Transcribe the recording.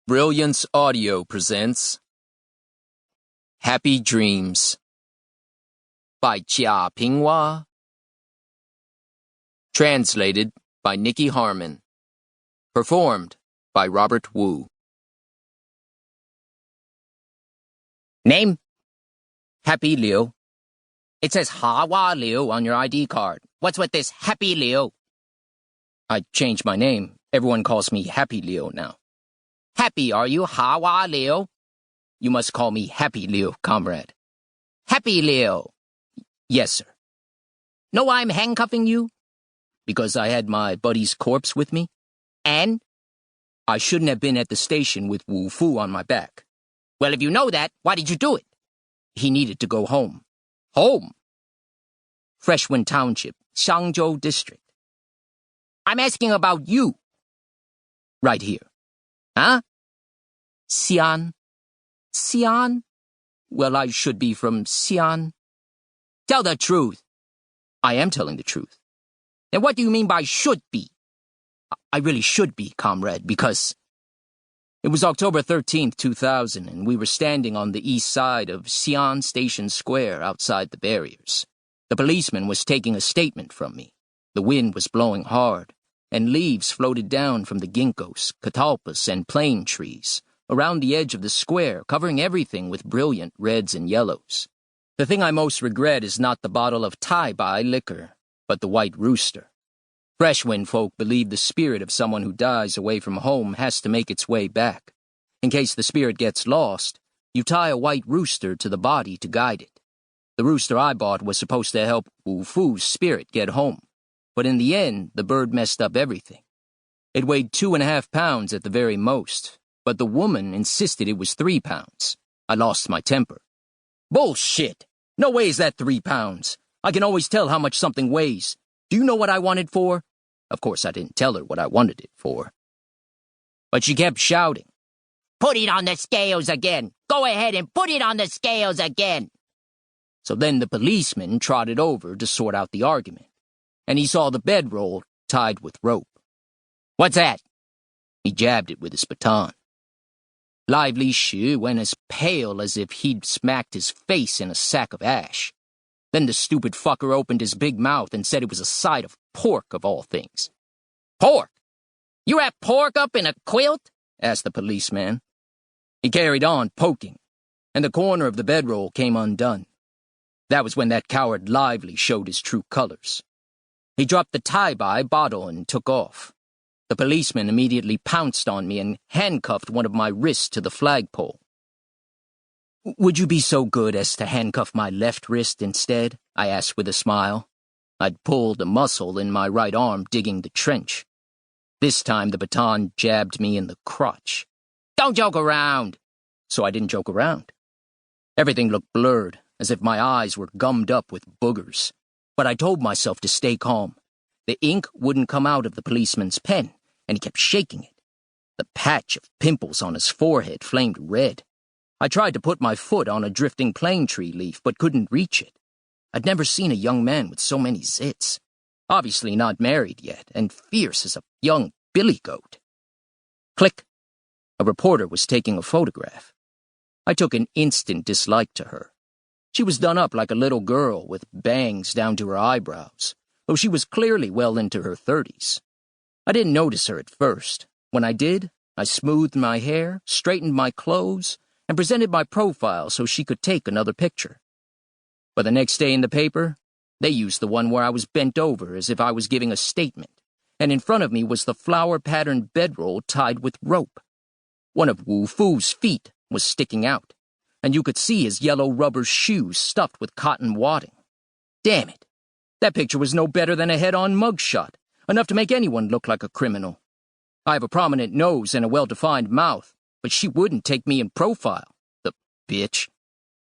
Brilliance Audio presents Happy Dreams by Jia Pingwa. Translated by Nikki Harmon. Performed by Robert Wu. Name? Happy Liu. It says Hawa Liu on your ID card. What's with this Happy Liu? I changed my name. Everyone calls me Happy Liu now. Happy, are you Hawa Liu? You must call me Happy Liu, comrade. Happy Liu. Yes, sir. Know why I'm handcuffing you? Because I had my buddy's corpse with me. And? I shouldn't have been at the station with Wufu on my back. Well, if you know that, why did you do it? He needed to go home. Home? Freshwind Township, Xi'an District. I'm asking about you. Right here. Huh? Xi'an. Xi'an? Well, I should be from Xi'an. Tell the truth. I am telling the truth. Then what do you mean by should be? I really should be, comrade, because it was October 13th, 2000, and we were standing on the east side of Xi'an Station Square outside the barriers. The policeman was taking a statement from me. The wind was blowing hard, and leaves floated down from the ginkgos, catalpas, and plane trees around the edge of the square, covering everything with brilliant reds and yellows. The thing I most regret is not the bottle of Tai-Bai liquor, but the white rooster. Freshwind folk believe the spirit of someone who dies away from home has to make its way back. In case the spirit gets lost, you tie a white rooster to the body to guide it. The rooster I bought was supposed to help Wufu's spirit get home, but in the end, the bird messed up everything. It weighed 2.5 pounds at the very most, but the woman insisted it was 3 pounds. I lost my temper. Bullshit! No way is that 3 pounds. I can always tell how much something weighs. Do you know what I wanted for? Of course, I didn't tell her what I wanted it for. But she kept shouting, "Put it on the scales again! Go ahead and put it on the scales again!" So then the policeman trotted over to sort out the argument, and he saw the bedroll tied with rope. "What's that?" He jabbed it with his baton. Lively Shi went as pale as if he'd smacked his face in a sack of ash. Then the stupid fucker opened his big mouth and said it was a side of pork of all things. "Pork? You wrap pork up in a quilt?" asked the policeman. He carried on, poking, and the corner of the bedroll came undone. That was when that coward Lively showed his true colors. He dropped the Tai-Bai bottle and took off. The policeman immediately pounced on me and handcuffed one of my wrists to the flagpole. "Would you be so good as to handcuff my left wrist instead?" I asked with a smile. I'd pulled a muscle in my right arm digging the trench. This time the baton jabbed me in the crotch. "Don't joke around." So I didn't joke around. Everything looked blurred, as if my eyes were gummed up with boogers. But I told myself to stay calm. The ink wouldn't come out of the policeman's pen, and he kept shaking it. The patch of pimples on his forehead flamed red. I tried to put my foot on a drifting plane tree leaf, but couldn't reach it. I'd never seen a young man with so many zits. Obviously not married yet, and fierce as a young billy goat. Click. A reporter was taking a photograph. I took an instant dislike to her. She was done up like a little girl with bangs down to her eyebrows, though she was clearly well into her 30s. I didn't notice her at first. When I did, I smoothed my hair, straightened my clothes, and presented my profile so she could take another picture. But the next day in the paper, they used the one where I was bent over as if I was giving a statement, and in front of me was the flower-patterned bedroll tied with rope. One of Wufu's feet was sticking out, and you could see his yellow rubber shoes stuffed with cotton wadding. Damn it! That picture was no better than a head-on mugshot, enough to make anyone look like a criminal. I have a prominent nose and a well-defined mouth, but she wouldn't take me in profile, the bitch.